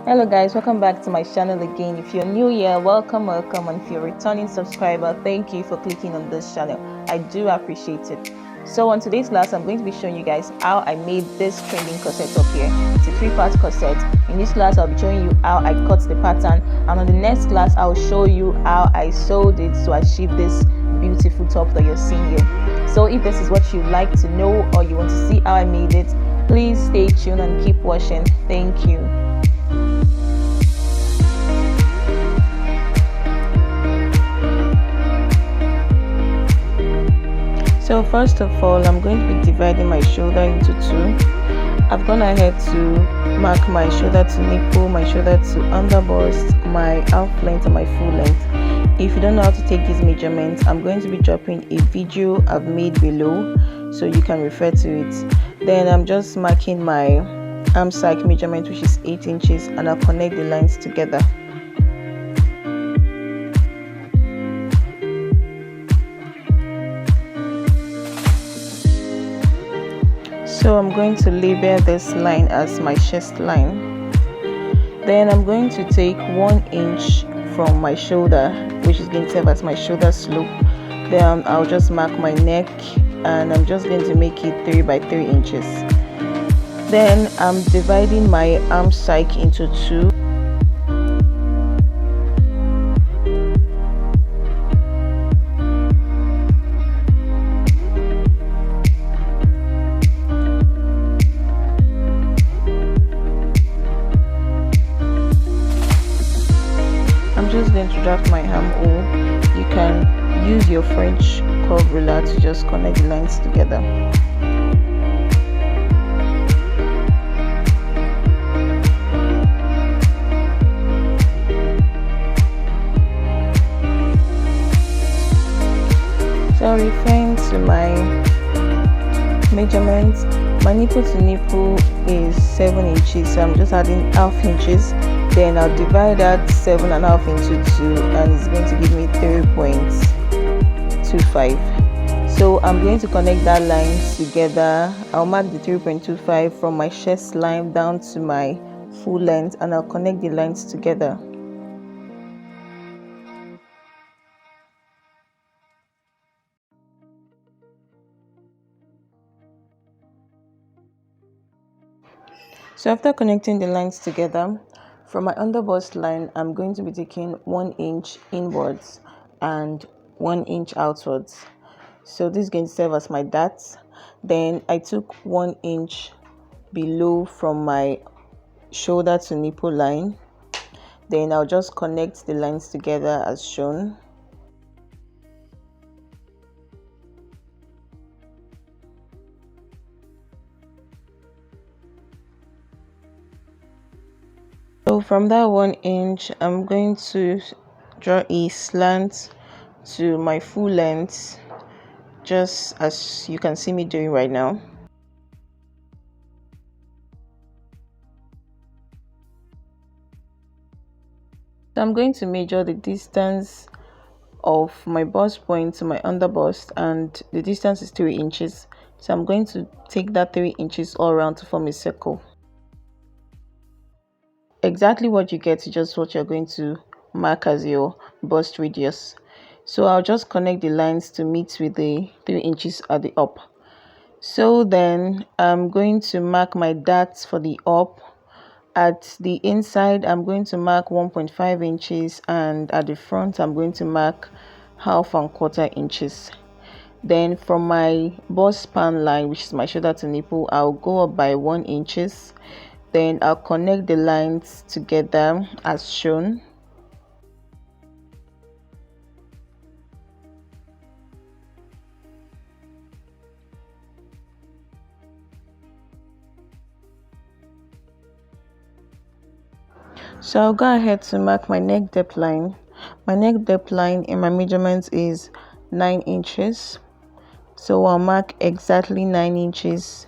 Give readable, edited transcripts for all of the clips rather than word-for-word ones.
Hello guys, welcome back to my channel again. If you're new here, welcome, and if you're a returning subscriber, thank you for clicking on this channel. I do appreciate it. So on today's class, I'm going to be showing you guys how I made this trending corset up here. It's a 3-part corset. In this class, I'll be showing you how I cut the pattern, and on the next class, I'll show you how I sewed it to achieve this beautiful top that you're seeing here. So if this is what you'd like to know or you want to see how I made it, please stay tuned and keep watching. Thank you. So first of all, I'm going to be dividing my shoulder into two. I've gone ahead to mark my shoulder to nipple, my shoulder to underbust, my half length and my full length. If you don't know how to take these measurements, I'm going to be dropping a video I've made below so you can refer to it. Then I'm just marking my arm side measurement, which is 8 inches, and I'll connect the lines together. So I'm going to label this line as my chest line. Then I'm going to take 1 inch from my shoulder, which is going to serve as my shoulder slope. Then I'll just mark my neck, and I'm just going to make it 3 by 3 inches. Then I'm dividing my arm side into two. I'm just going to draft my armhole. You can use your French curve ruler to just connect the lines together. So referring to my measurements, my nipple to nipple is 7 inches, so I'm just adding half inches. Then I'll divide that 7.5 into 2, and it's going to give me 3.25. So I'm going to connect that line together. I'll mark the 3.25 from my chest line down to my full length, and I'll connect the lines together. So after connecting the lines together, from my underbust line, I'm going to be taking 1 inch inwards and 1 inch outwards. So this is going to serve as my darts. Then I took 1 inch below from my shoulder to nipple line. Then I'll just connect the lines together as shown. So from that 1 inch, I'm going to draw a slant to my full length, just as you can see me doing right now. So I'm going to measure the distance of my bust point to my underbust, and the distance is 3 inches. So I'm going to take that 3 inches all around to form a circle. Exactly what you get is just what you're going to mark as your bust radius. So I'll just connect the lines to meet with the 3 inches at the up. So then I'm going to mark my darts for the up. At the inside, I'm going to mark 1.5 inches, and at the front, I'm going to mark 1/2 inches. Then from my bust span line, which is my shoulder to nipple, I'll go up by 1 inches. Then I'll connect the lines together as shown. So I'll go ahead to mark my neck depth line. My neck depth line in my measurements is 9 inches. So I'll mark exactly 9 inches.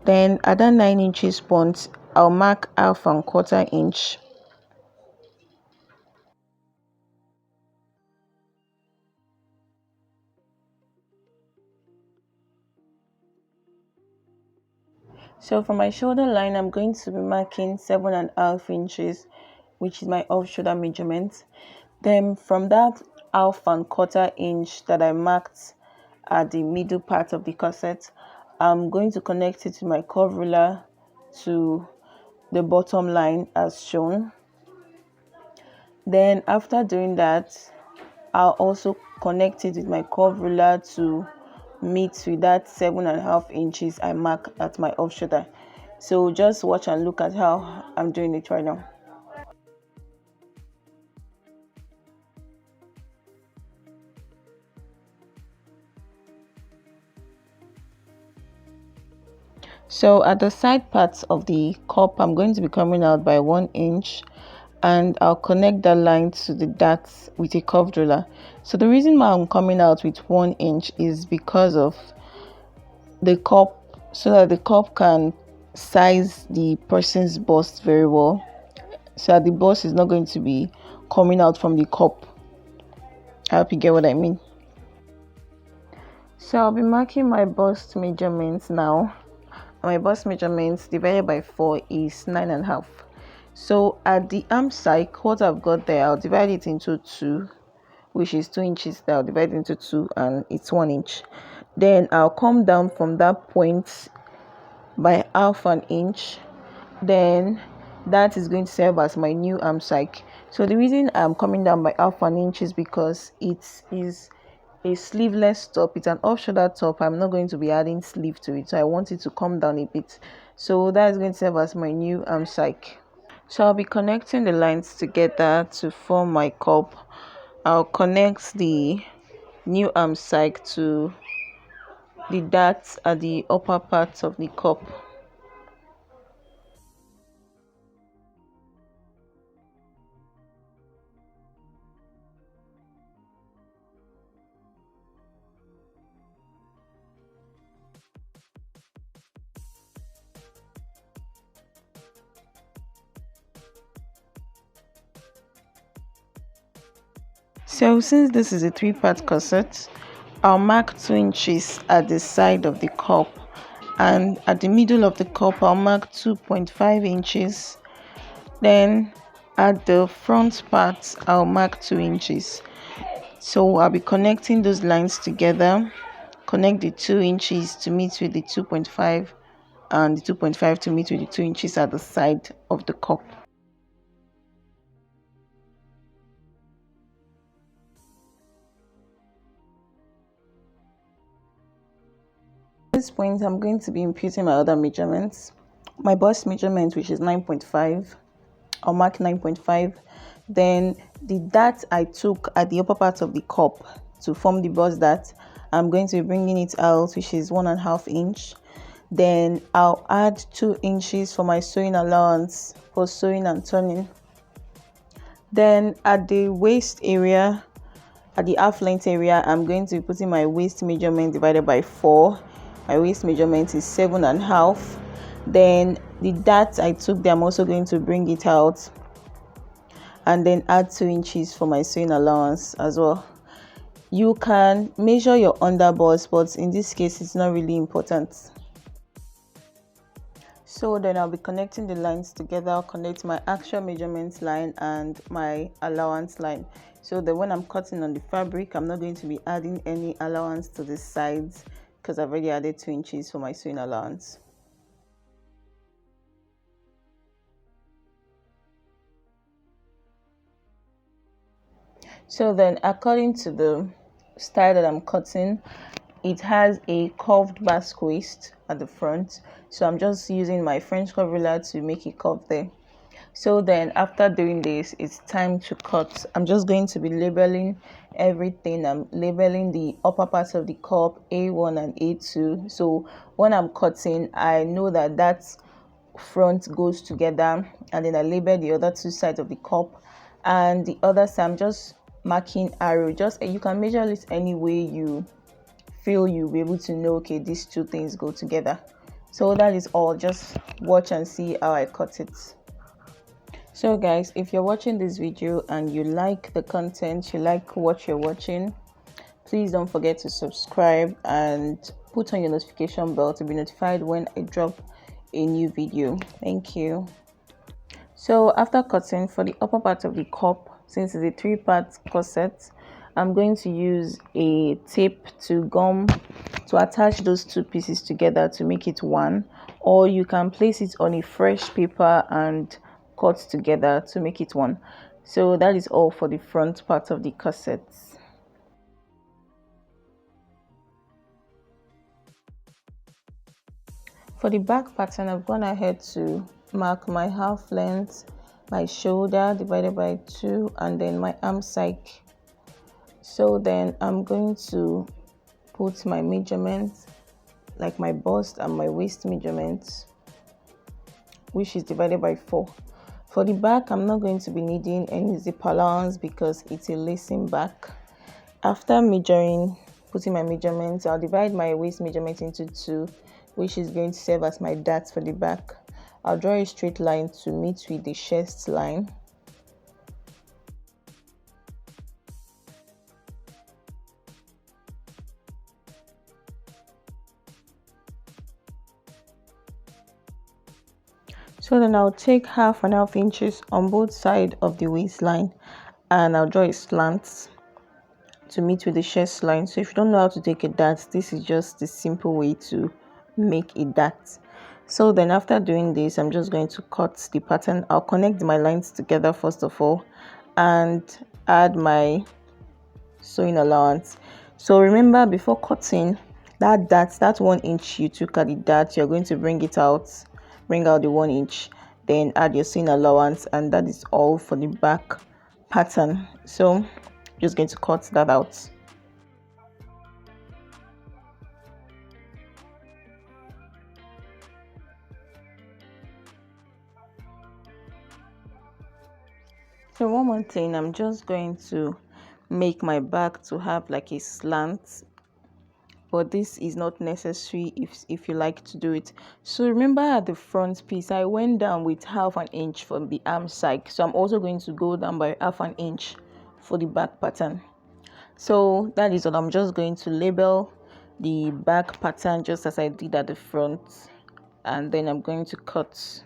Then at that 9 inches point, I'll mark 1/2 inch. So for my shoulder line, I'm going to be marking 7.5 inches, which is my off shoulder measurement. Then from that half and quarter inch that I marked at the middle part of the corset, I'm going to connect it to my curve ruler to the bottom line as shown. Then after doing that, I'll also connect it with my curve ruler to meet with that 7.5 inches I mark at my off shoulder. So just watch and look at how I'm doing it right now. So at the side parts of the cup, I'm going to be coming out by 1 inch, and I'll connect that line to the darts with a curved ruler. So the reason why I'm coming out with 1 inch is because of the cup, so that the cup can size the person's bust very well, so that the bust is not going to be coming out from the cup. I hope you get what I mean. So I'll be marking my bust measurements now. My bust measurements divided by 4 is 9.5. So at the arm side, what I've got there, I'll divide it into two, which is 2 inches. I'll divide it into two, and it's 1 inch. Then I'll come down from that point by half an inch. Then that is going to serve as my new arm side. So the reason I'm coming down by half an inch is because it is a sleeveless top. It's an off shoulder top. I'm not going to be adding sleeve to it, so I want it to come down a bit. So that is going to serve as my new arm side. So I'll be connecting the lines together to form my cup. I'll connect the new arm side to the darts at the upper parts of the cup. So since this is a three-part corset, I'll mark 2 inches at the side of the cup, and at the middle of the cup I'll mark 2.5 inches. Then at the front part I'll mark 2 inches. So I'll be connecting those lines together, connect the 2 inches to meet with the 2.5, and the 2.5 to meet with the 2 inches at the side of the cup. At this point, I'm going to be imputing my other measurements. My bust measurement, which is 9.5, I'll mark 9.5. Then the dart I took at the upper part of the cup to form the bust dart, I'm going to be bringing it out, which is 1.5 inch. Then I'll add 2 inches for my sewing allowance for sewing and turning. Then at the waist area, at the half length area, I'm going to be putting my waist measurement divided by 4. My waist measurement is 7.5. Then the dart I took there, I'm also going to bring it out and then add 2 inches for my sewing allowance as well. You can measure your underbust, but in this case it's not really important. So then I'll be connecting the lines together. I'll connect my actual measurements line and my allowance line, so that when I'm cutting on the fabric, I'm not going to be adding any allowance to the sides, because I've already added 2 inches for my sewing allowance. So then, according to the style that I'm cutting, it has a curved basque waist at the front, so I'm just using my French curve ruler to make it curve there. So then after doing this, it's time to cut. I'm just going to be labeling everything. I'm labeling the upper parts of the cup, A1 and A2. So when I'm cutting, I know that that front goes together, and then I label the other two sides of the cup, and the other side I'm just marking arrow. Just you can measure it any way you feel you'll be able to know, okay, these two things go together. So that is all. Just watch and see how I cut it. So guys, if you're watching this video and you like the content, you like what you're watching, please don't forget to subscribe and put on your notification bell to be notified when I drop a new video. Thank you. So after cutting for the upper part of the cup, since it's a three-part corset, I'm going to use a tape to gum to attach those two pieces together to make it one, or you can place it on a fresh paper and cut together to make it one. So that is all for the front part of the corset. For the back pattern, I've gone ahead to mark my half length, my shoulder divided by 2, and then my arm side. So then I'm going to put my measurements, like my bust and my waist measurements, which is divided by 4. For the back, I'm not going to be needing any zip allowance because it's a lacing back. After measuring, putting my measurements, I'll divide my waist measurement into 2, which is going to serve as my dart for the back. I'll draw a straight line to meet with the chest line. So then I'll take 1/2 inches on both sides of the waistline and I'll draw a slant to meet with the chest line. So if you don't know how to take a dart, this is just the simple way to make a dart. So then after doing this, I'm just going to cut the pattern. I'll connect my lines together first of all and add my sewing allowance. So remember, before cutting that 1 inch you took at the dart, you're going to bring out the 1 inch, then add your sewing allowance, and that is all for the back pattern. So just going to cut that out. So one more thing, I'm just going to make my back to have like a slant, but this is not necessary if you like to do it. So remember, at the front piece I went down with 1/2 inch from the arm side, so I'm also going to go down by 1/2 inch for the back pattern. So that is all. I'm just going to label the back pattern just as I did at the front, and then I'm going to cut.